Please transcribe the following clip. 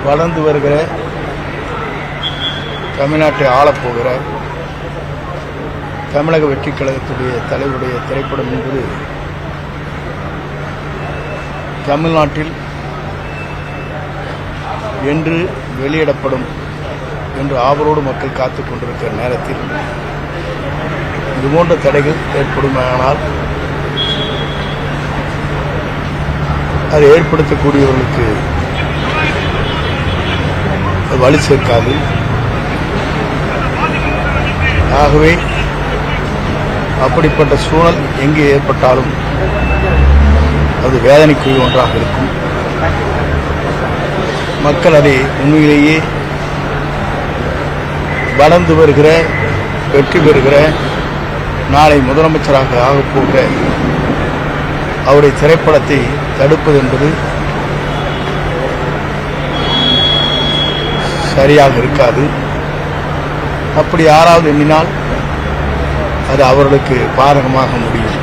வளர்ந்து வருகிற தமிழ்நாட்டை ஆளப்போகிற தமிழக வெற்றிக் கழகத்துடைய தலைவருடைய திரைப்படம் என்பது தமிழ்நாட்டில் என்று வெளியிடப்படும் என்று ஆவலோடு மக்கள் காத்துக் கொண்டிருக்கிற நேரத்தில் இதுபோன்ற தடைகள் ஏற்படுமானால் அதை ஏற்படுத்தக்கூடியவர்களுக்கு வலு சேர்க்காது. ஆகவே அப்படிப்பட்ட சூழல் எங்கே ஏற்பட்டாலும் அது வேதனைக்குரிய ஒன்றாக இருக்கும். மக்கள் அதை உண்மையிலேயே வளர்ந்து வருகிற வெற்றி பெறுகிற நாளை முதலமைச்சராக ஆகப்போகிற அவருடைய திரைப்படத்தை தடுப்பது என்பது சரியாக இருக்காது. அப்படி யாராவது எண்ணினால் அது அவர்களுக்கு பாதகமாக முடியும்.